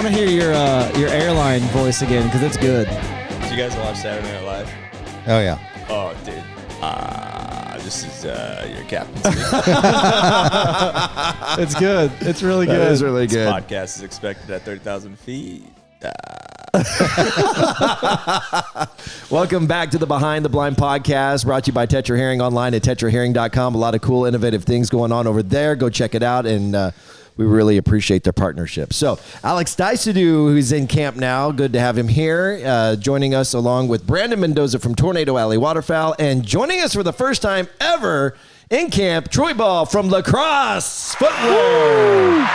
want to hear your airline voice again because it's good. Did you guys watch Saturday Night Live? Oh, yeah. Oh, dude. This is your captain. It's good. It's really good. It is really good. This podcast is expected at 30,000 feet. Welcome back to the Behind the Blind podcast, brought to you by Tetra Hearing, online at tetrahearing.com. A lot of cool, innovative things going on over there. Go check it out, and we really appreciate their partnership. So, Alex Diecidue, who's in camp now, good to have him here, joining us along with Brandon Mendoza from Tornado Alley Waterfowl, and joining us for the first time ever in camp, Troy Ball from Lacrosse Footwear.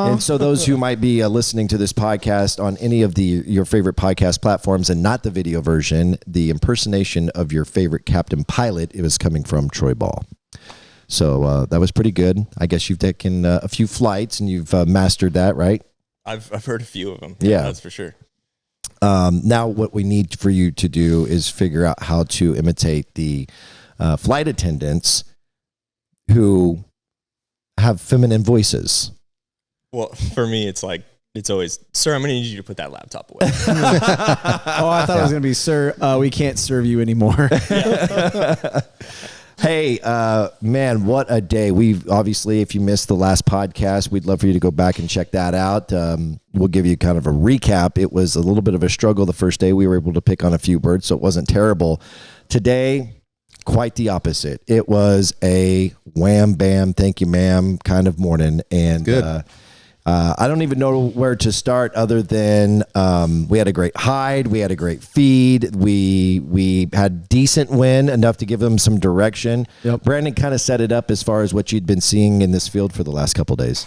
And so those who might be listening to this podcast on any of your favorite podcast platforms and not the video version, the impersonation of your favorite captain pilot, it was coming from Troy Ball. So that was pretty good. I guess you've taken a few flights and you've mastered that, right? I've heard a few of them. Yeah. That's for sure. Now what we need for you to do is figure out how to imitate the flight attendants who have feminine voices. Well, for me, it's always, sir, I'm going to need you to put that laptop away. Oh, I thought it was going to be, sir, we can't serve you anymore. Hey, man, what a day. We've obviously, if you missed the last podcast, we'd love for you to go back and check that out. We'll give you kind of a recap. It was a little bit of a struggle the first day. We were able to pick on a few birds, so it wasn't terrible. Today, quite the opposite. It was a wham, bam, thank you, ma'am kind of morning. And good. I don't even know where to start other than we had a great hide. We had a great feed. We had decent wind, enough to give them some direction. Yep. Brandon kind of set it up as far as what you'd been seeing in this field for the last couple of days.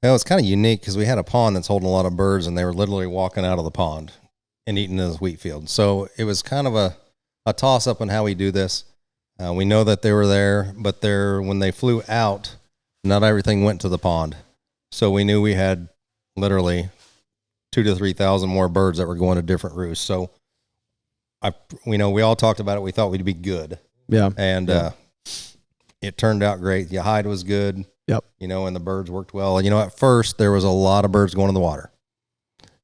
Well, it's kind of unique because we had a pond that's holding a lot of birds, and they were literally walking out of the pond and eating in this wheat field. So it was kind of a toss-up on how we do this. We know that they were there, but when they flew out, not everything went to the pond. So we knew we had literally 2,000 to 3,000 more birds that were going to different roosts. So we all talked about it. We thought we'd be good. Yeah. And it turned out great. The hide was good. Yep. And the birds worked well. At first there was a lot of birds going in the water,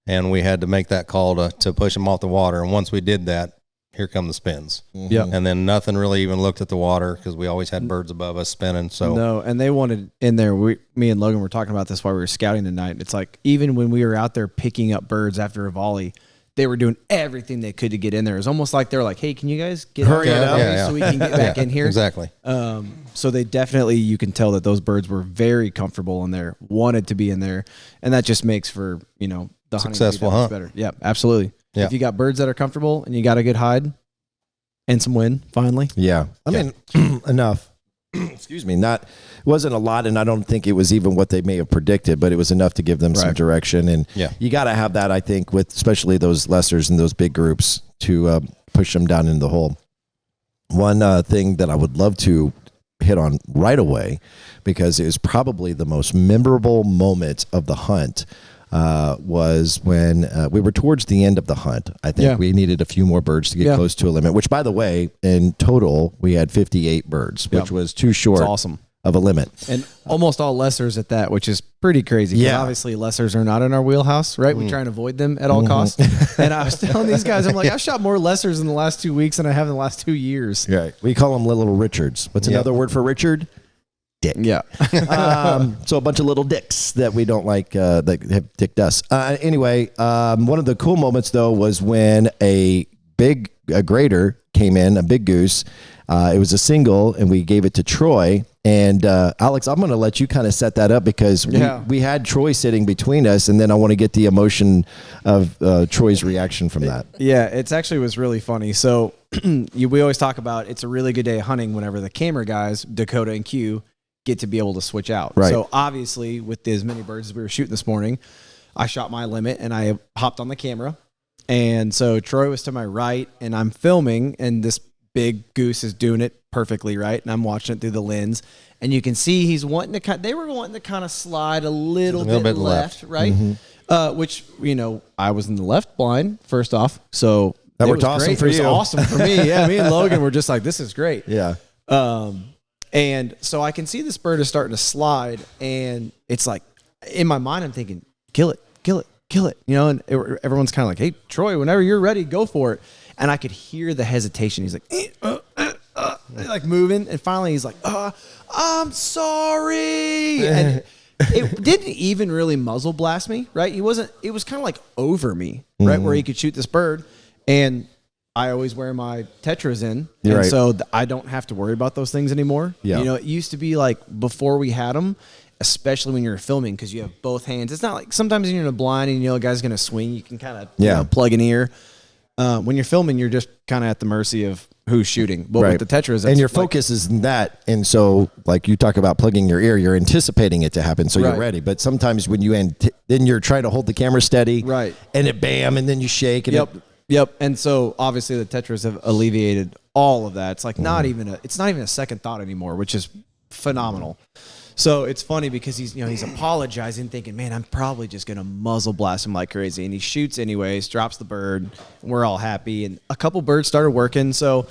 and we had to make that call to push them off the water. And once we did that, here come the spins. Mm-hmm. Yeah. And then nothing really even looked at the water because we always had birds above us spinning. So no, and they wanted in there. Me and Logan were talking about this while we were scouting tonight. It's like even when we were out there picking up birds after a volley, they were doing everything they could to get in there. It was almost like they're like, "Hey, can you guys get Hurry out it there up. so we can get back in here?" Exactly. So they definitely, you can tell that those birds were very comfortable in there, wanted to be in there, and that just makes for the Successful hunting hunt. better. Yeah, absolutely. Yeah. If you got birds that are comfortable and you got a good hide and some wind, finally. Yeah. I mean, enough. Excuse me. It wasn't a lot, and I don't think it was even what they may have predicted, but it was enough to give them some direction. And you got to have that, I think, with especially those lessers and those big groups to push them down in the hole. One thing that I would love to hit on right away, because it was probably the most memorable moment of the hunt, was when we were towards the end of the hunt. I think we needed a few more birds to get close to a limit, which, by the way, in total, we had 58 birds, which was too short of a limit. And almost all lessers at that, which is pretty crazy. Yeah. Obviously, lessers are not in our wheelhouse, right? We try and avoid them at all costs. And I was telling these guys, I'm like, I've shot more lessers in the last 2 weeks than I have in the last 2 years. Right. We call them little Richards. What's another word for Richard? Dick. Yeah. So a bunch of little dicks that we don't like that have dicked us. Anyway, one of the cool moments, though, was when a grader came in, a big goose. It was a single, and we gave it to Troy. And Alex, I'm going to let you kind of set that up because we had Troy sitting between us, and then I want to get the emotion of Troy's reaction from that. Yeah, it actually was really funny. So we always talk about it's a really good day of hunting whenever the camera guys, Dakota and Q, get to be able to switch out. Right. So obviously, with as many birds as we were shooting this morning, I shot my limit and I hopped on the camera. And so Troy was to my right, and I'm filming, and this big goose is doing it perfectly right, and I'm watching it through the lens, and you can see they were wanting to kind of slide a little bit left, right? Mm-hmm. Which I was in the left blind first off, so that worked awesome for you. It was awesome for me. Yeah, me and Logan were just like, this is great. Yeah. And so I can see this bird is starting to slide, and it's like in my mind, I'm thinking, kill it. You know, and everyone's kind of like, hey, Troy, whenever you're ready, go for it. And I could hear the hesitation. He's like, like moving. And finally he's like, I'm sorry. And it didn't even really muzzle blast me, right? It was kind of like over me, right? Where he could shoot this bird. And I always wear my Tetras in. And so I don't have to worry about those things anymore. Yeah. You know, it used to be like before we had them, especially when you're filming, because you have both hands. It's not like sometimes when you're in a blind and you know a guy's going to swing, you can kind of you know, plug an ear. When you're filming, you're just kind of at the mercy of who's shooting. But with the Tetras, and your focus is in that. And so, like you talk about plugging your ear, you're anticipating it to happen, so you're ready. But sometimes when you then you're trying to hold the camera steady, right? And it bam, and then you shake. And Yep. And so obviously the Tetras have alleviated all of that. It's like not even a second thought anymore, which is phenomenal. So it's funny because he's apologizing, thinking, man, I'm probably just going to muzzle blast him like crazy. And he shoots anyways, drops the bird, and we're all happy. And a couple birds started working. So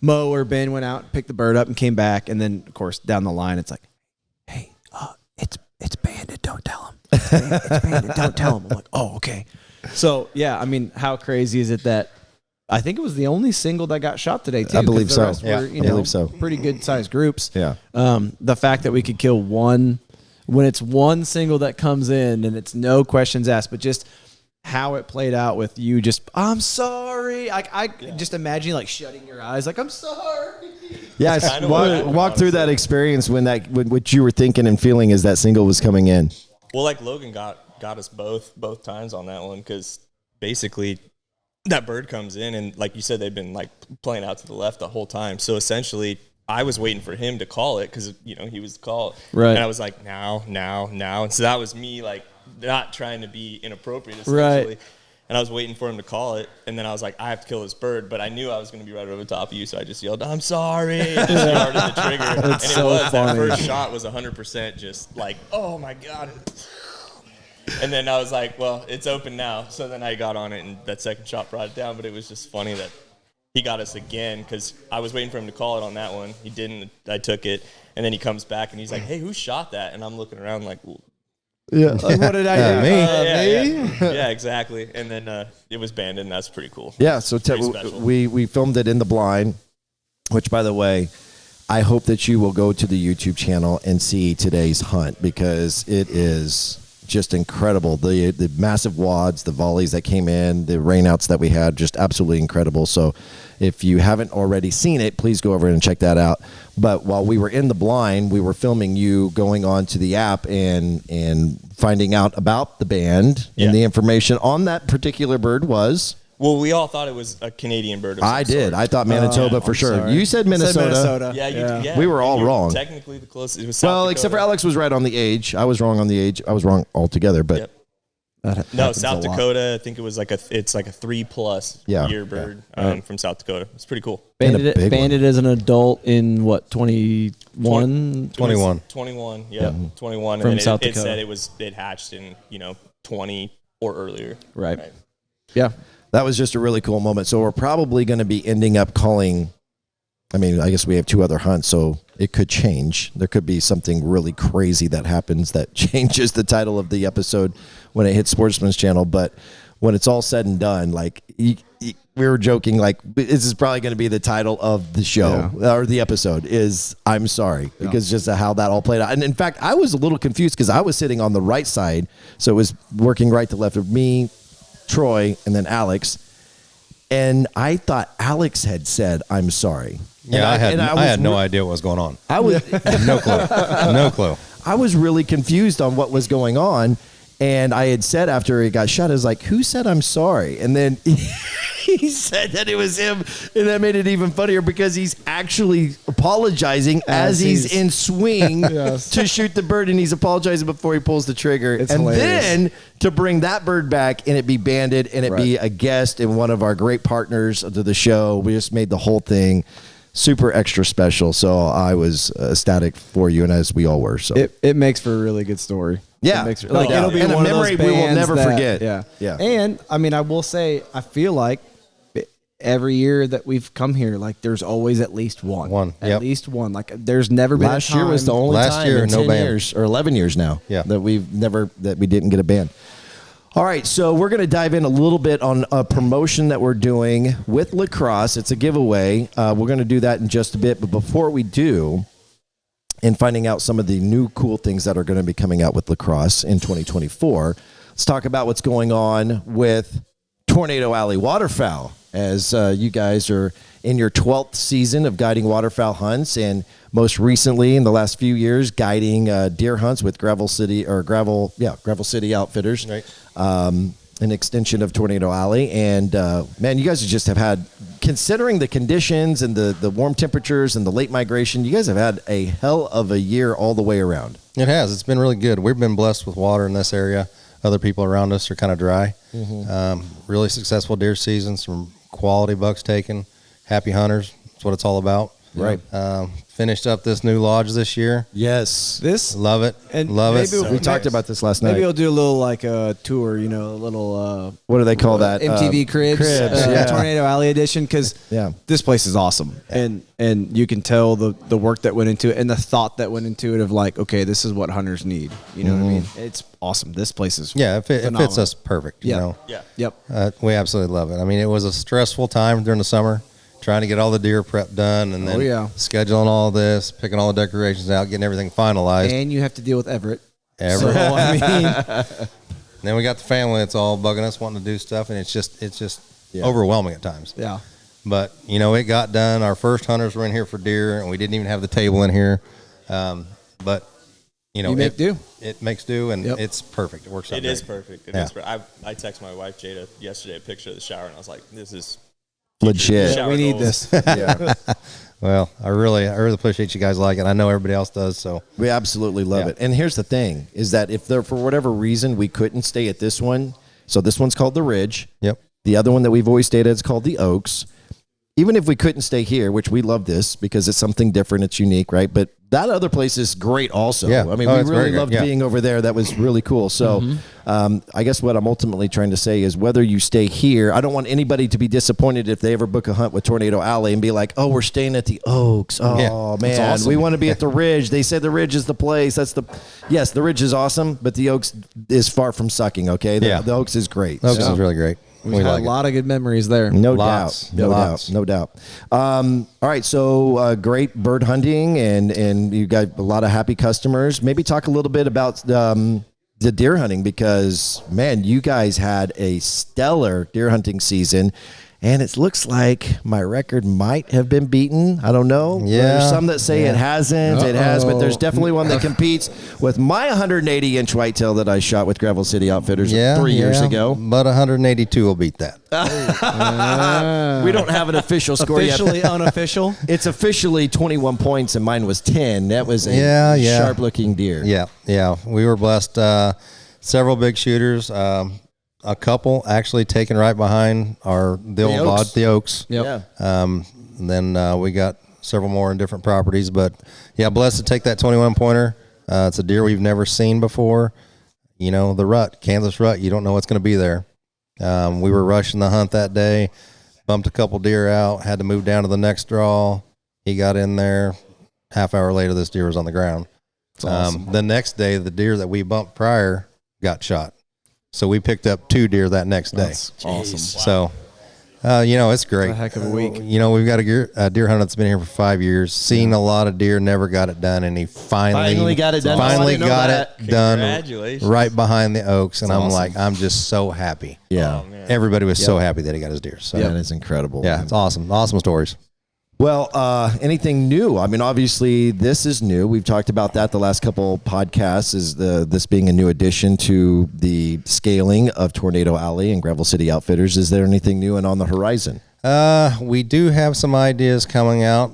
Mo or Ben went out, picked the bird up, and came back. And then, of course, down the line, it's like, hey, it's banded. Don't tell him. It's banded. Don't tell him. I'm like, oh, okay. So, yeah, I mean, how crazy is it that I think it was the only single that got shot today, too. I believe so. Were, I believe so. Pretty good-sized groups. Yeah. The fact that we could kill one, when it's one single that comes in and it's no questions asked, but just how it played out with you just, I'm sorry. I just imagine like shutting your eyes like, I'm sorry. Yeah, walk through that experience when what you were thinking and feeling as that single was coming in. Well, like Logan got us both times on that one because basically that bird comes in and like you said, they've been like playing out to the left the whole time. So essentially I was waiting for him to call it because, he was the call. Right. And I was like, now. And so that was me like not trying to be inappropriate essentially. Right. And I was waiting for him to call it. And then I was like, I have to kill this bird. But I knew I was going to be right over the top of you. So I just yelled, I'm sorry. And just started the trigger. And it was, that first shot was 100% just like, oh my God. And then I was like, well, it's open now. So then I got on it, and that second shot brought it down. But it was just funny that he got us again because I was waiting for him to call it on that one. He didn't. I took it. And then he comes back, and he's like, hey, who shot that? And I'm looking around like, well, yeah, like, what did I do? Me? Yeah, exactly. And then it was banded, and that's pretty cool. Yeah, so we filmed it in the blind, which, by the way, I hope that you will go to the YouTube channel and see today's hunt because it is just incredible. The massive wads, the volleys that came in, the rainouts that we had, just absolutely incredible. So if you haven't already seen it, please go over and check that out. But while we were in the blind, we were filming you going on to the app and finding out about the band and the information on that particular bird was... Well, we all thought it was a Canadian bird. I did. I thought Manitoba for sure. Sorry. You said Minnesota. Yeah. We were all wrong. Technically the closest. It was South Dakota. Except for Alex was right on the age. I was wrong on the age. I was wrong altogether. But no, South Dakota. I think it was like it's like a 3+ year bird from South Dakota. It's pretty cool. Banded as an adult in what 21? 21. Yeah, 21. From and South it Dakota. said it hatched in 20 or earlier. Right. Yeah. That was just a really cool moment. So we're probably going to be ending up calling, I guess we have 2 other hunts, so it could change. There could be something really crazy that happens that changes the title of the episode when it hits Sportsman's Channel. But when it's all said and done, like we were joking, like this is probably going to be the title of the show or the episode is I'm sorry because just how that all played out. And in fact, I was a little confused because I was sitting on the right side. So it was working right to left of me, Troy, and then Alex, and I thought Alex had said I'm sorry. Yeah, I had no idea what was going on. I was no clue. I was really confused on what was going on, and I had said after it got shot, I was like, "Who said I'm sorry?" And then he said that it was him, and that made it even funnier because he's actually apologizing as he's in swing to shoot the bird, and he's apologizing before he pulls the trigger. It's and hilarious. Then to bring that bird back and it be banded and it be a guest and one of our great partners to the show, we just made the whole thing super extra special. So I was ecstatic for you, and as we all were. So it makes for a really good story. Yeah, it'll be and one a memory of those we will never that, forget. Yeah. And I will say, I feel like every year that we've come here, like there's always at least one. At least one. Like there's never been Last a time. year was the only Last time year, in no 10 ban. years or 11 years now that we didn't get a ban. All right, so we're going to dive in a little bit on a promotion that we're doing with Lacrosse. It's a giveaway. We're going to do that in just a bit. But before we do, and finding out some of the new cool things that are going to be coming out with Lacrosse in 2024, let's talk about what's going on with Tornado Alley Waterfowl. As you guys are in your 12th season of guiding waterfowl hunts, and most recently in the last few years guiding deer hunts with Gravel City Outfitters, right. An extension of Tornado Alley. And man, you guys just have had, considering the conditions and the warm temperatures and the late migration, you guys have had a hell of a year all the way around. It has. It's been really good. We've been blessed with water in this area. Other people around us are kind of dry. Really successful deer season, some quality bucks taken, happy hunters. That's what it's all about. Right. Finished up this new lodge this year. Yes. Love it. And love it. We talked about this last night. Maybe we'll do a little like a tour, a little what do they call that? MTV Cribs, Tornado Alley edition, because this place is awesome, and you can tell the work that went into it and the thought that went into it of like, okay, this is what hunters need. You know what I mean? It's awesome. This place is it fits us perfect. You know? Yep. We absolutely love it. I mean, it was a stressful time during the summer, trying to get all the deer prep done, and then scheduling all this, picking all the decorations out, getting everything finalized. And you have to deal with Everett. So, I mean, then we got the family that's all bugging us, wanting to do stuff, and it's just overwhelming at times. Yeah. But, it got done. Our first hunters were in here for deer, and we didn't even have the table in here. But, you make do. It makes do, and it's perfect. It works out great. It is perfect. It is perfect. I texted my wife, Jada, yesterday a picture of the shower, and I was like, this is legit. We need this. Well, I really appreciate you guys like it. I know everybody else does, so we absolutely love it. And here's the thing: is that if there, for whatever reason, we couldn't stay at this one, so this one's called the Ridge. Yep. The other one that we've always stayed at is called the Oaks. Even if we couldn't stay here, which we love this because it's something different, it's unique, right? But that other place is great also. Yeah. I mean, we really loved being over there. That was really cool. So I guess what I'm ultimately trying to say is whether you stay here, I don't want anybody to be disappointed if they ever book a hunt with Tornado Alley and be like, oh, we're staying at the Oaks. Oh, man, awesome. We want to be at the Ridge. They said the Ridge is the place. Yes, the Ridge is awesome, but the Oaks is far from sucking, okay? The Oaks is great. Oaks is really great. We've had a lot of good memories there. No doubt. All right, so great bird hunting, and you got a lot of happy customers. Maybe talk a little bit about the deer hunting because, man, you guys had a stellar deer hunting season. And it looks like my record might have been beaten. I don't know. Yeah. There's some that say it hasn't. It has, but there's definitely one that competes with my 180-inch whitetail that I shot with Gravel City Outfitters 3 years ago. But 182 will beat that. We don't have an official score yet. Officially unofficial? It's officially 21 points, and mine was 10. That was a sharp-looking deer. Yeah. We were blessed. Several big shooters. A couple actually taken right behind the Oaks. Yep. Then we got several more in different properties. But, blessed to take that 21-pointer. It's a deer we've never seen before. The rut, Kansas rut, you don't know what's going to be there. We were rushing the hunt that day, bumped a couple deer out, had to move down to the next draw. He got in there. Half hour later, this deer was on the ground. Awesome. The next day, the deer that we bumped prior got shot. So we picked up 2 deer that next day. That's awesome. So, it's great. It's a heck of a week. We've got a deer hunter that's been here for 5 years, seen a lot of deer, never got it done, and he finally got it done. Finally got it done Congratulations. right behind the Oaks, and That's I'm awesome. I'm just so happy. Yeah. Oh, man. Everybody was so happy that he got his deer. So That is incredible. yeah, it's awesome. Awesome stories. Well, anything new? I mean, obviously, this is new. We've talked about that the last couple podcasts, is this being a new addition to the scaling of Tornado Alley and Gravel City Outfitters. Is there anything new and on the horizon? We do have some ideas coming out.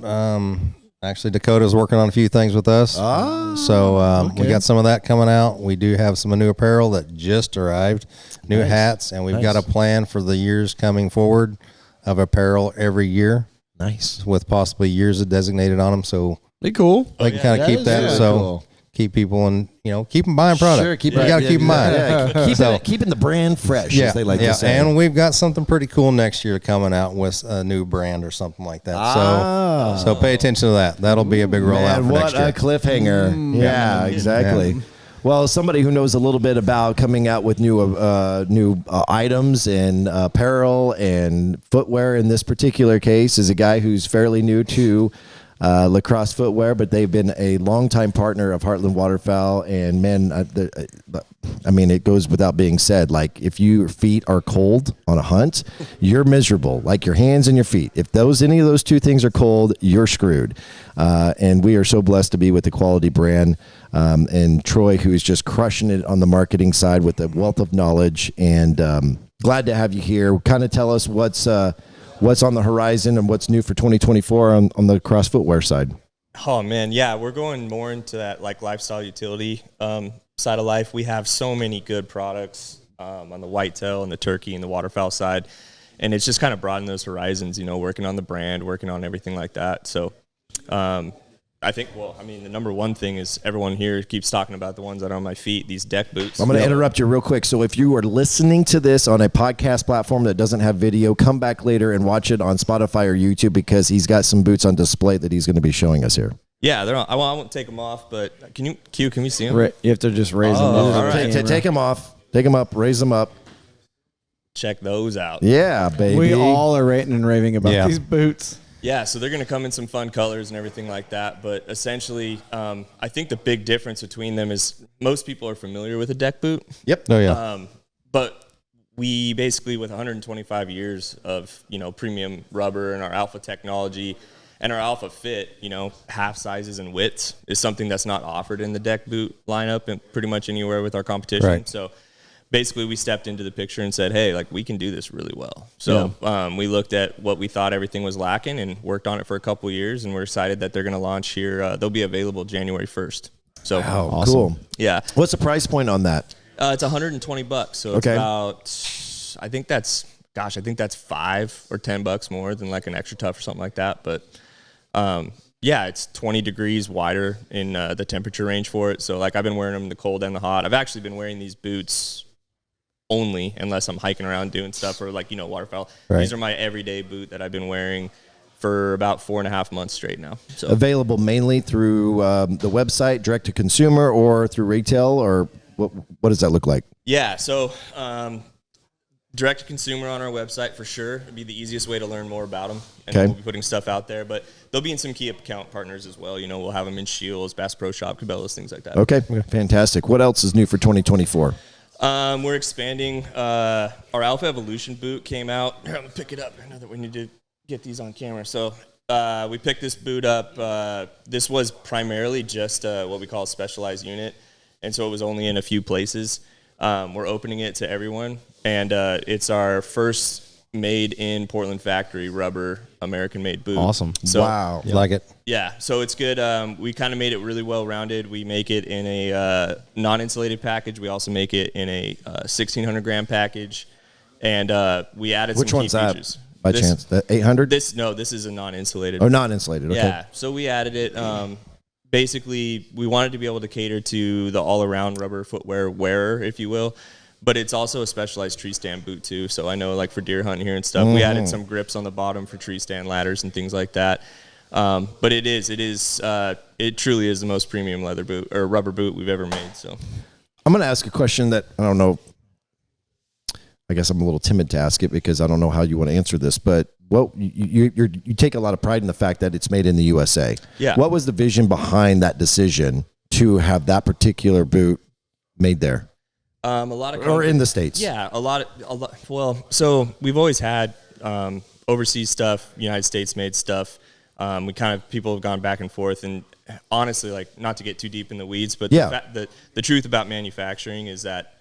Actually, Dakota's working on a few things with us. We got some of that coming out. We do have some new apparel that just arrived, new hats, and we've got a plan for the years coming forward of apparel every year. Nice. With possibly years designated on them, so Be cool. they can kind of keep that. So keep people and keep them buying product. Sure, you got to keep them buying. Yeah, keeping the brand fresh, as they like to say. And we've got something pretty cool next year coming out with a new brand or something like that. So pay attention to that. That'll be a big rollout for next year. What a cliffhanger! Yeah, exactly. Yeah. Well, somebody who knows a little bit about coming out with new items and apparel and footwear in this particular case is a guy who's fairly new to Lacrosse Footwear, but they've been a longtime partner of Heartland Waterfowl. And man, I mean, it goes without being said, like if your feet are cold on a hunt, you're miserable, like your hands and your feet. If any of those two things are cold, you're screwed. And we are so blessed to be with the quality brand. And Troy, who is just crushing it on the marketing side with a wealth of knowledge, and glad to have you here. Kind of tell us what's on the horizon and what's new for 2024 on the Lacrosse Footwear side. Oh man, yeah, we're going more into that like lifestyle utility side of life. We have so many good products on the whitetail and the turkey and the waterfowl side, and it's just kind of broadened those horizons. Working on the brand, working on everything like that. So. I think, the number one thing is everyone here keeps talking about the ones that are on my feet, these deck boots. I'm going to interrupt you real quick. So if you are listening to this on a podcast platform that doesn't have video, come back later and watch it on Spotify or YouTube, because he's got some boots on display that he's going to be showing us here. Yeah, I won't take them off, but can we see them? You have to just raise them up. All right. Take them off. Take them up. Raise them up. Check those out. Yeah, baby. We all are ranting and raving about these boots. Yeah, so they're going to come in some fun colors and everything like that. But essentially, I think the big difference between them is most people are familiar with a deck boot. Yep. Oh, yeah. But we basically, with 125 years of, premium rubber and our alpha technology and our alpha fit, half sizes and widths is something that's not offered in the deck boot lineup and pretty much anywhere with our competition. Right. So basically we stepped into the picture and said, hey, like we can do this really well. So we looked at what we thought everything was lacking and worked on it for a couple of years, and we're excited that they're going to launch here. They'll be available January 1st. So awesome. Cool. Yeah. What's the price point on that? It's $120. So it's about, I think that's $5 or $10 more than like an extra tough or something like that. But it's 20 degrees wider in the temperature range for it. So like I've been wearing them in the cold and the hot. I've actually been wearing these boots only unless I'm hiking around doing stuff or like, waterfowl. Right. These are my everyday boot that I've been wearing for about 4.5 months straight now. So available mainly through the website, direct to consumer, or through retail, or what does that look like? Yeah. So, direct to consumer on our website for sure. It'd be the easiest way to learn more about them. And we'll be putting stuff out there, but they'll be in some key account partners as well. We'll have them in Shields, Bass Pro Shop, Cabela's, things like that. Okay. Fantastic. What else is new for 2024? We're expanding. Our Alpha Evolution boot came out. Here, I'm going to pick it up. I know that we need to get these on camera. So we picked this boot up. This was primarily just what we call a specialized unit, and so it was only in a few places. We're opening it to everyone, and it's our first made in Portland factory rubber American-made boot. Awesome. So, wow. You like it? Yeah, so it's good. We kind of made it really well-rounded. We make it in a non-insulated package. We also make it in a 1,600-gram package, and we added Which some one's key that, features. by chance? The 800? This is a non-insulated. Oh, non-insulated. Okay. Yeah, so we added it. Basically, we wanted to be able to cater to the all-around rubber footwear wearer, if you will. But it's also a specialized tree stand boot too. So I know, like for deer hunting here and stuff, we added some grips on the bottom for tree stand ladders and things like that. But it truly is the most premium leather boot or rubber boot we've ever made. So I'm going to ask a question that I don't know. I guess I'm a little timid to ask it because I don't know how you want to answer this. But you take a lot of pride in the fact that it's made in the USA. Yeah. What was the vision behind that decision to have that particular boot made there? A lot of or in the States. Yeah, a lot. Well, so we've always had overseas stuff, United States made stuff. People have gone back and forth, and honestly, like not to get too deep in the weeds, but the truth about manufacturing is that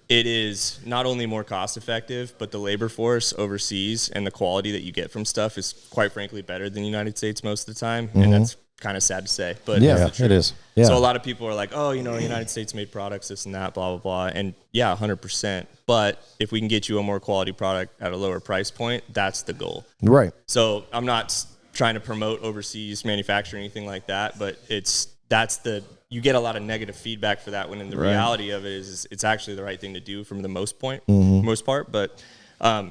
it is not only more cost effective, but the labor force overseas and the quality that you get from stuff is quite frankly better than the United States most of the time, and that's kind of sad to say, but it is. Yeah. So a lot of people are like, oh, United States made products, this and that, blah, blah, blah. And yeah, 100%. But if we can get you a more quality product at a lower price point, that's the goal. Right. So I'm not trying to promote overseas manufacturing or anything like that, but you get a lot of negative feedback for that, when in the reality of it is it's actually the right thing to do from the most part. But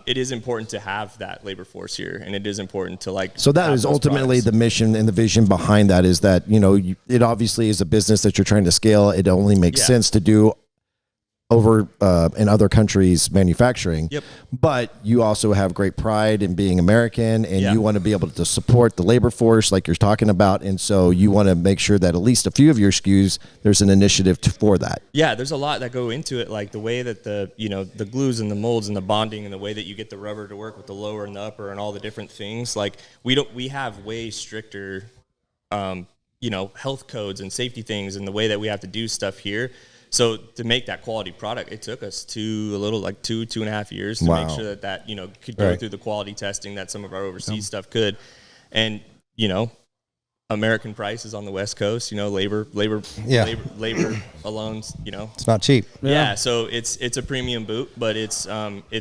it is important to have that labor force here, and it is important to So that is ultimately the mission and the vision behind that, is that, it obviously is a business that you're trying to scale. It only makes sense to do over in other countries manufacturing. But you also have great pride in being American, and you want to be able to support the labor force like you're talking about. And so you want to make sure that at least a few of your SKUs, there's an initiative for that. Yeah, there's a lot that go into it, like the way that the glues and the molds and the bonding and the way that you get the rubber to work with the lower and the upper and all the different things. Like we have way stricter health codes and safety things, and the way that we have to do stuff here. So to make that quality product, it took us 2.5 years to make sure that could go through the quality testing that some of our overseas stuff could. And, American prices on the West Coast, labor alone, it's not cheap. Yeah. So it's a premium boot, but it's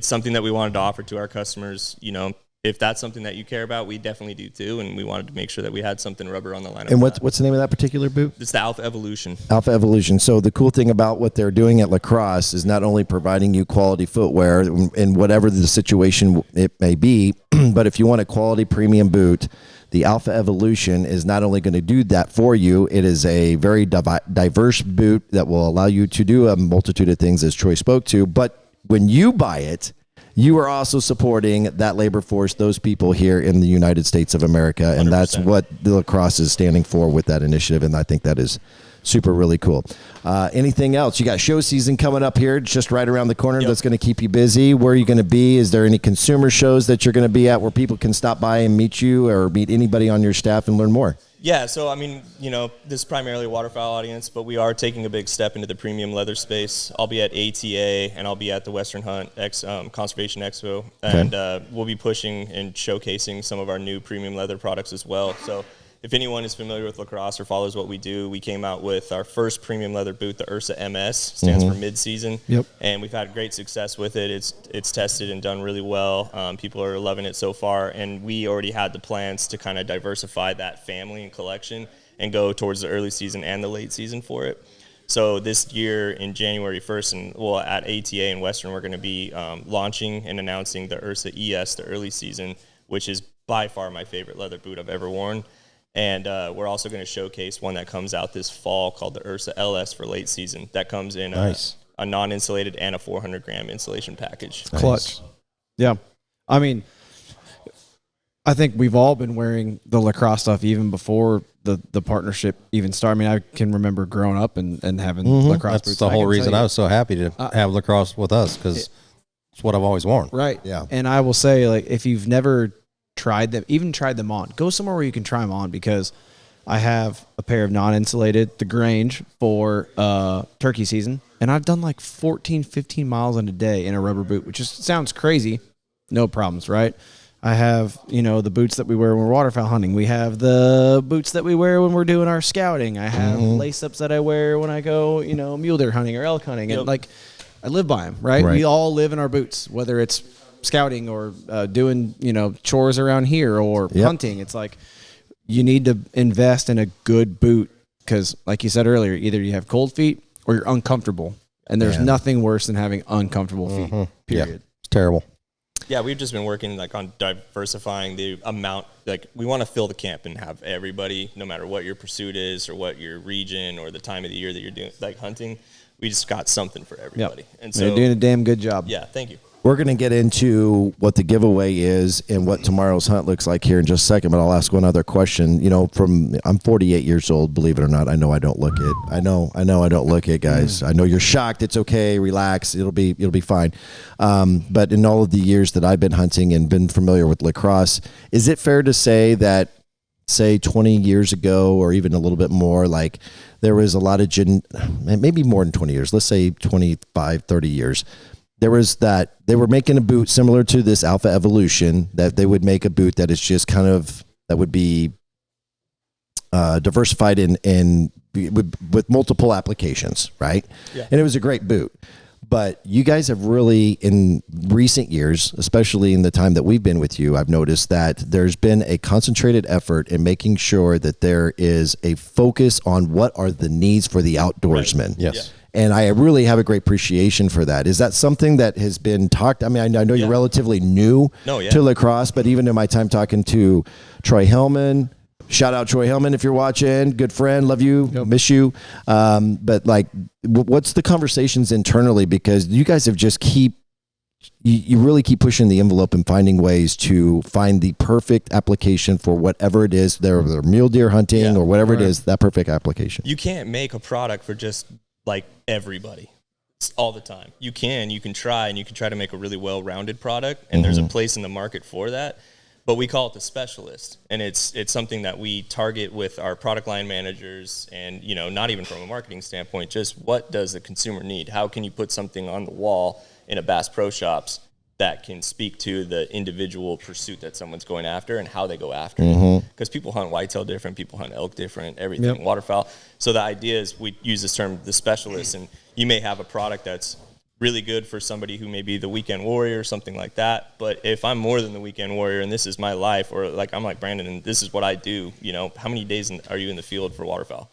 something that we wanted to offer to our customers. If that's something that you care about, we definitely do too, and we wanted to make sure that we had something rubber on the lineup. And what's the name of that particular boot? It's the Alpha Evolution. Alpha Evolution. So the cool thing about what they're doing at Lacrosse is not only providing you quality footwear in whatever the situation it may be, but if you want a quality premium boot, the Alpha Evolution is not only going to do that for you, it is a very diverse boot that will allow you to do a multitude of things, as Troy spoke to. But when you buy it, you are also supporting that labor force, those people here in the United States of America. And 100%. That's what the Lacrosse is standing for with that initiative. And I think that is super, really cool. Anything else? You got show season coming up here, just right around the corner. That's going to keep you busy. Where are you going to be? Is there any consumer shows that you're going to be at where people can stop by and meet you or meet anybody on your staff and learn more? Yeah, so this is primarily a waterfowl audience, but we are taking a big step into the premium leather space. I'll be at ATA, and I'll be at the Western Hunt Conservation Expo, and we'll be pushing and showcasing some of our new premium leather products as well. So if anyone is familiar with Lacrosse or follows what we do, we came out with our first premium leather boot, the Ursa MS, stands for mid-season, and we've had great success with it. It's tested and done really well. People are loving it so far, and we already had the plans to kind of diversify that family and collection and go towards the early season and the late season for it. So this year in January 1st, at ATA and Western, we're going to be launching and announcing the Ursa ES, the early season, which is by far my favorite leather boot I've ever worn. And we're also going to showcase one that comes out this fall called the Ursa LS for late season. That comes in a non-insulated and a 400-gram insulation package. Clutch. Yeah. I mean, I think we've all been wearing the Lacrosse stuff even before the partnership even started. I mean, I can remember growing up and having Lacrosse boots. That's the whole reason I was so happy to have Lacrosse with us, because it's what I've always worn. Right. Yeah. And I will say, like, if you've never tried them on, go somewhere where you can try them on, because I have a pair of non-insulated, the Grange, for turkey season, and I've done like 15 miles in a day in a rubber boot, which just sounds crazy. No problems, right? I have, the boots that we wear when we're waterfowl hunting. We have the boots that we wear when we're doing our scouting. I have lace-ups that I wear when I go, mule deer hunting or elk hunting. And like, I live by them, right? We all live in our boots, whether it's scouting or doing chores around here or hunting. It's like you need to invest in a good boot, because like you said earlier, either you have cold feet or you're uncomfortable, and there's nothing worse than having uncomfortable feet. Period. It's terrible. Yeah, we've just been working on diversifying the amount. Like, we want to fill the camp and have everybody, no matter what your pursuit is or what your region or the time of the year that you're doing, like hunting, we just got something for everybody. And so you're doing a damn good job. Yeah, thank you. We're going to get into what the giveaway is and what tomorrow's hunt looks like here in just a second, but I'll ask one other question. I'm 48 years old, believe it or not. I know I don't look it. I know I don't look it, guys. I know you're shocked. It's okay. Relax. It'll be fine. But in all of the years that I've been hunting and been familiar with Lacrosse, is it fair to say that, say 20 years ago or even a little bit more, like there was a lot of maybe more than 20 years, let's say 25, 30 years, there was that they were making a boot similar to this Alpha Evolution, that they would make a boot that is just kind of, that would be diversified with multiple applications, right? Yeah. And it was a great boot. But you guys have really, in recent years, especially in the time that we've been with you, I've noticed that there's been a concentrated effort in making sure that there is a focus on what are the needs for the outdoorsman. Right. Yes. And I really have a great appreciation for that. Is that something that has been talked? I mean, I know you're relatively new to lacrosse, but even in my time talking to Troy Hellman, shout out Troy Hellman if you're watching, good friend, love you, miss you. But like, what's the conversations internally? Because you guys have just you really keep pushing the envelope and finding ways to find the perfect application for whatever it is, they're mule deer hunting or whatever it is, that perfect application. You can't make a product for just like everybody all the time. You can try, and you can try to make a really well-rounded product, and there's a place in the market for that. But we call it the specialist, and it's something that we target with our product line managers, and not even from a marketing standpoint, just what does the consumer need? How can you put something on the wall in a Bass Pro Shops that can speak to the individual pursuit that someone's going after and how they go after it? Because people hunt whitetail different, people hunt elk different, everything, waterfowl. So the idea is we use this term, the specialist, and you may have a product that's really good for somebody who may be the weekend warrior or something like that. But if I'm more than the weekend warrior and this is my life, or like I'm like Brandon and this is what I do, how many days are you in the field for waterfowl?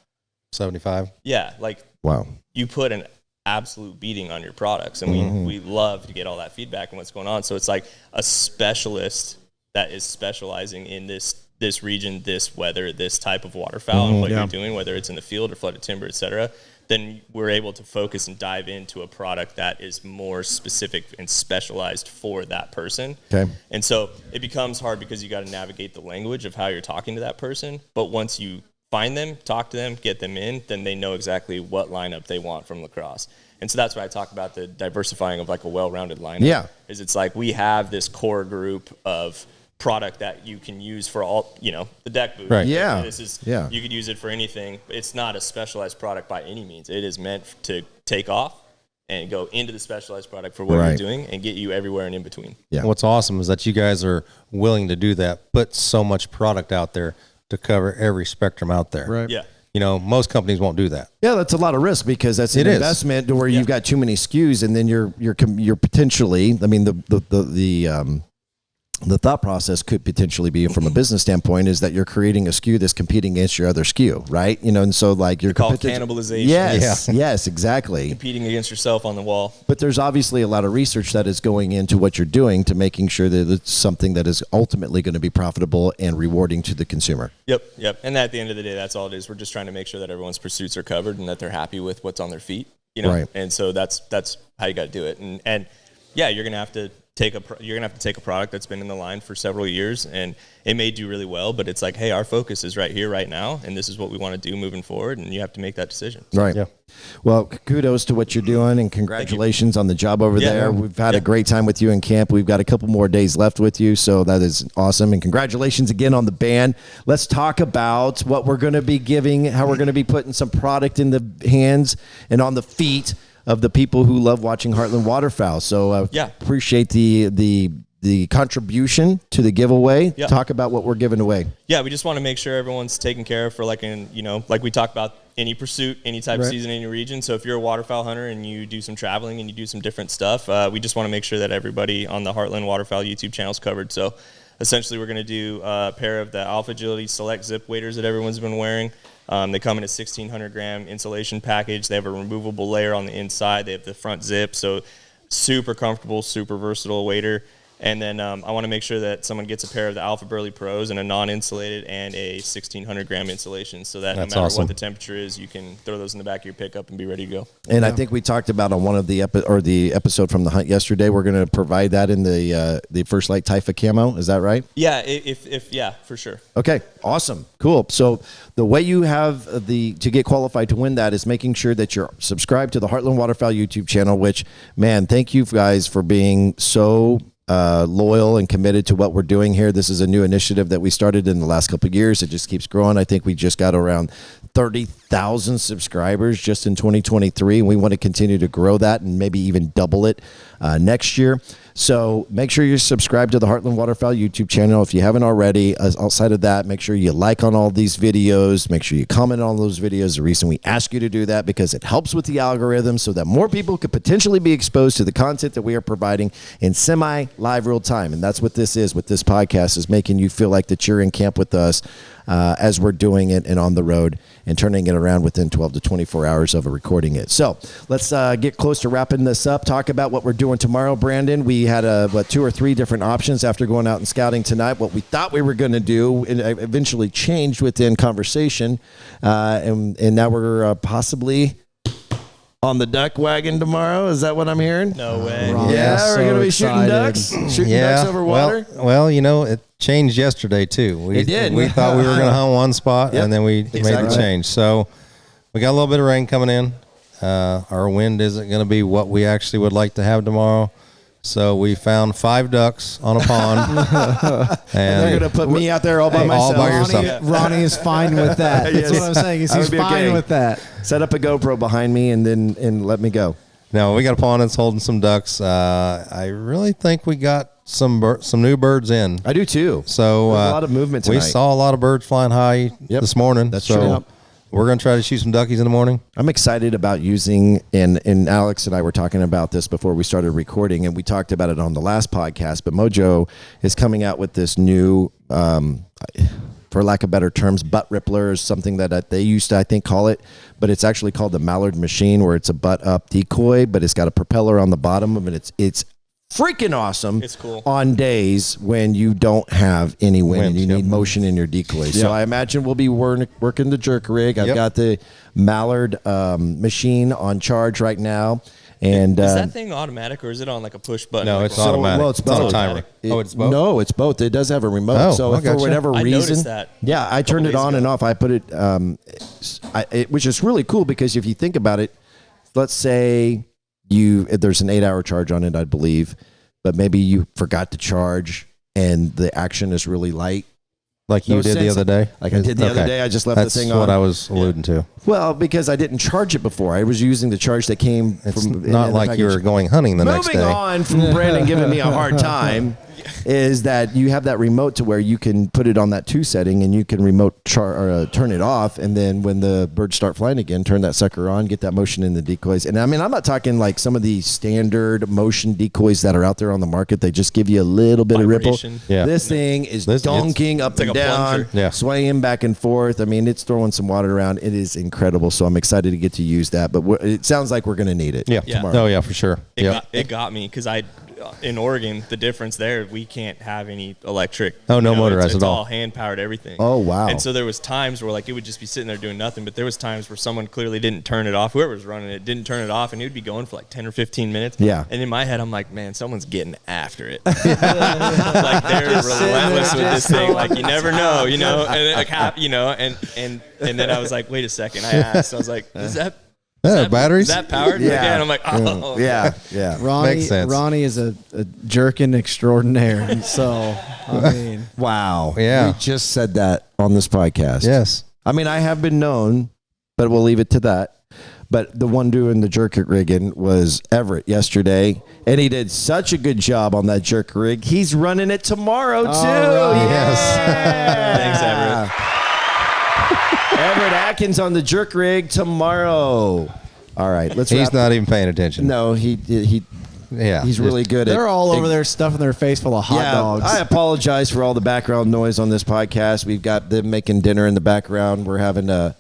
75. Yeah, like wow, you put an absolute beating on your products, and we love to get all that feedback and what's going on. So it's like a specialist that is specializing in this region, this weather, this type of waterfowl, and what you're doing, whether it's in the field or flooded timber, etc. Then we're able to focus and dive into a product that is more specific and specialized for that person. Okay. And so it becomes hard because you got to navigate the language of how you're talking to that person. But once you find them, talk to them, get them in, then they know exactly what lineup they want from lacrosse. And so that's why I talk about the diversifying of like a well-rounded lineup. Yeah. Is it's like we have this core group of product that you can use for all, the deck boot. Right. Yeah. You could use it for anything. It's not a specialized product by any means. It is meant to take off and go into the specialized product for what you're doing and get you everywhere and in between. Yeah. What's awesome is that you guys are willing to do that, put so much product out there to cover every spectrum out there. Right. Yeah. Most companies won't do that. Yeah, that's a lot of risk because that's an investment where you've got too many SKUs, and then you're potentially, I mean, the thought process could potentially be, from a business standpoint, is that you're creating a SKU that's competing against your other SKU, right? And so like you're called cannibalization. Yes, yes, exactly. Competing against yourself on the wall. But there's obviously a lot of research that is going into what you're doing to making sure that it's something that is ultimately going to be profitable and rewarding to the consumer. Yep. And at the end of the day, that's all it is. We're just trying to make sure that everyone's pursuits are covered and that they're happy with what's on their feet. Right. And so that's how you got to do it. And yeah, you're gonna have to take a product that's been in the line for several years, and it may do really well, but it's like, hey, our focus is right here, right now, and this is what we want to do moving forward, and you have to make that decision. Right. Yeah. Well, kudos to what you're doing, and congratulations on the job over there. We've had a great time with you in camp. We've got a couple more days left with you, so that is awesome. And congratulations again on the band. Let's talk about what we're going to be giving, how we're going to be putting some product in the hands and on the feet of the people who love watching Heartland Waterfowl. So appreciate the contribution to the giveaway. Talk about what we're giving away. Yeah, we just want to make sure everyone's taken care of for like we talk about any pursuit, any type of season, any region. So if you're a waterfowl hunter and you do some traveling and you do some different stuff, we just want to make sure that everybody on the Heartland Waterfowl YouTube channel is covered. So essentially we're going to do a pair of the Alpha Agility Select Zip waders that everyone's been wearing. They come in a 1,600 gram insulation package. They have a removable layer on the inside. They have the front zip, so super comfortable, super versatile wader. And then I want to make sure that someone gets a pair of the Alpha Burley Pros and a non-insulated and a 1,600 gram insulation, so that no matter what the temperature is, you can throw those in the back of your pickup and be ready to go. And I think we talked about on one of the the episode from the hunt yesterday, we're going to provide that in the First Light Typha camo. Is that right? Yeah, if for sure. Okay, awesome, cool. So the way you have to get qualified to win that is making sure that you're subscribed to the Heartland Waterfowl YouTube channel. Which, man, thank you guys for being so loyal and committed to what we're doing here. This is a new initiative that we started in the last couple of years. It just keeps growing. I think we just got around 30,000 subscribers just in 2023, and we want to continue to grow that and maybe even double it next year. So make sure you subscribe to the Heartland Waterfowl YouTube channel if you haven't already. Outside of that, make sure you like on all these videos. Make sure you comment on those videos. The reason we ask you to do that because it helps with the algorithm so that more people could potentially be exposed to the content that we are providing in semi-live real time. And that's what this is with this podcast, is making you feel like that you're in camp with us as we're doing it and on the road and turning it around within 12 to 24 hours of recording it. So let's get close to wrapping this up. Talk about what we're doing tomorrow, Brandon. We had 2 or 3 different options after going out and scouting tonight. What we thought we were going to do and eventually changed within conversation. And now we're possibly on the duck wagon tomorrow. Is that what I'm hearing? No way. Yeah, we're going to be shooting ducks. Shooting ducks over water. Well, you know, it changed yesterday too. It did. We thought we were going to hunt one spot, Yep, and then we made the change. So we got a little bit of rain coming in. Our wind isn't going to be what we actually would like to have tomorrow. So we found 5 ducks on a pond. and they're going to put me out there all by myself. All by yourself. Ronnie is fine with that. That's what I'm saying. He's fine with that. Set up a GoPro behind me and let me go. No, we got a pond that's holding some ducks. I really think we got some new birds in. I do too. So a lot of movement tonight. We saw a lot of birds flying high this morning. That's so true. Yep. We're going to try to shoot some duckies in the morning. I'm excited about using, and Alex and I were talking about this before we started recording, and we talked about it on the last podcast, but Mojo is coming out with this new, for lack of better terms, butt rippler is something that they used to, I think, call it, but it's actually called the Mallard machine, where it's a butt up decoy, but it's got a propeller on the bottom of it. It's freaking awesome. It's cool on days when you don't have any wind and you need motion in your decoys. So I imagine we'll be working the jerk rig. I've got the Mallard machine on charge right now. And is that thing automatic or is it on like a push button? No, it's automatic. Well, it's both. on a timer. It's both. No, it's both. It does have a remote. Oh, so if for whatever I reason, noticed that I turned it on and off. I put it, which is really cool because if you think about it, let's say there's an 8-hour charge on it, I believe, but maybe you forgot to charge and the action is really light. Like you did the other day? Like I did the other day. I just left the thing on. That's what I was alluding to. Well, because I didn't charge it before. I was using the charge that came from. Not like you were going hunting the next day. Moving on from Brandon giving me a hard time is that you have that remote to where you can put it on that 2 setting and you can turn it off. And then when the birds start flying again, turn that sucker on, get that motion in the decoys. And I mean, I'm not talking like some of the standard motion decoys that are out there on the market. They just give you a little bit vibration. of ripple. Yeah. This thing is donking up and down, swaying back and forth. I mean, it's throwing some water around. It is incredible. So I'm excited to get to use that. But it sounds like we're going to need it. Tomorrow. Oh, yeah, for sure. It got me because in Oregon, the difference there, we can't have any electric. Oh, no motorized it's at all. all hand-powered everything. Oh, wow. And so there was times where, like, it would just be sitting there doing nothing, but there was times where someone clearly didn't turn it off. Whoever was running it didn't turn it off, and it would be going for, like, 10 or 15 minutes. Yeah. And in my head, I'm like, man, someone's getting after it. Like, they're relentless with this thing. Like, you never know, And, and then I was like, wait a second. I asked. I was like, is that batteries? Is that powered? Yeah. Again, I'm like, oh. Yeah. Makes sense. Ronnie is a jerkin extraordinaire. So, I mean. Wow. Yeah. We just said that on this podcast. Yes. I mean, I have been known, but we'll leave it to that. But the one doing the jerk rigging was Everett yesterday, and he did such a good job on that jerk rig. He's running it tomorrow, too. Yes. Thanks, Everett. Everett Atkins on the jerk rig tomorrow. All right, let's. He's not even paying attention. No, he's really good. They're all over there stuffing their face full of hot dogs. I apologize for all the background noise on this podcast. We've got them making dinner in the background. We're having a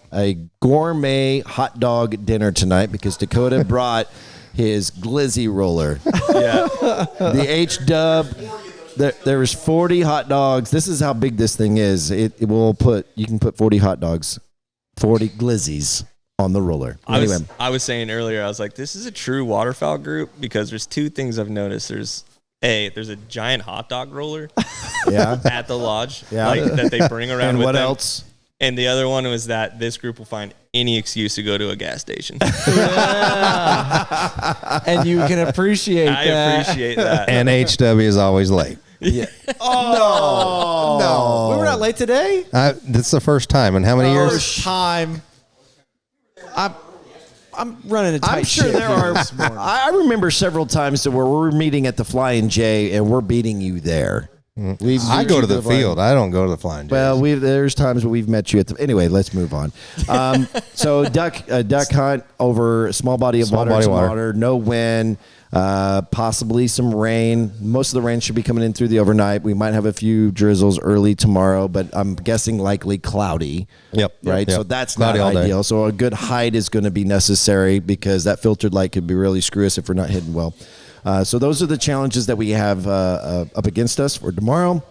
gourmet hot dog dinner tonight because Dakota brought his glizzy roller. Yeah. The H-Dub. There was 40 hot dogs. This is how big this thing is. You can put 40 hot dogs, 40 glizzies on the roller. I was saying earlier, I was like, this is a true waterfowl group because there's 2 things I've noticed. There's a giant hot dog roller at the lodge that they bring around and with what them. else? And the other one was that this group will find any excuse to go to a gas station. And you can appreciate that. I appreciate that. And HW is always late. Yeah. No. We were not late today? This is the first time in how many years? First time. I'm running a tight I'm sure ship there here are. this morning. I remember several times where we're meeting at the Flying J and we're beating you there. I go to the field. I don't go to the Flying J's. Well, there's times where we've met you at the. Anyway, let's move on. So duck hunt over a small body of water. No wind. Possibly some rain. Most of the rain should be coming in through the overnight. We might have a few drizzles early tomorrow, but I'm guessing likely cloudy. Yep. Right. Yep. So that's cloudy not ideal. So a good hide is going to be necessary because that filtered light could be really screw us if we're not hidden well. So those are the challenges that we have up against us for tomorrow.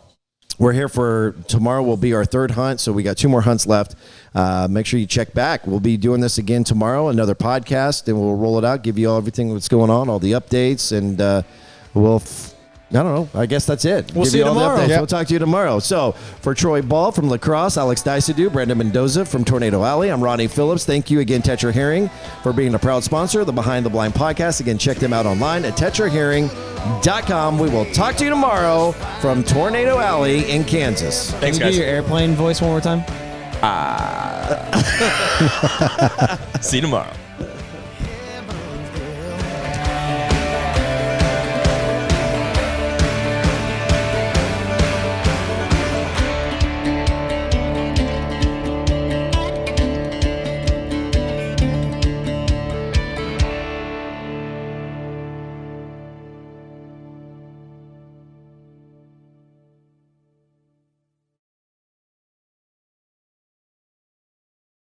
We're here for tomorrow will be our third hunt, so we got 2 more hunts left. Make sure you check back. We'll be doing this again tomorrow, another podcast, and we'll roll it out, give you all everything that's going on, all the updates, and I don't know. I guess that's it. We'll see you tomorrow. Yep. We'll talk to you tomorrow. So for Troy Ball from Lacrosse, Alex Diecidue, Brandon Mendoza from Tornado Alley, I'm Ronnie Phillips. Thank you again, Tetra Hearing, for being a proud sponsor of the Behind the Blind podcast. Again, check them out online at tetrahearing.com. We will talk to you tomorrow from Tornado Alley in Kansas. Thanks, Can you guys. do your airplane voice one more time? See you tomorrow.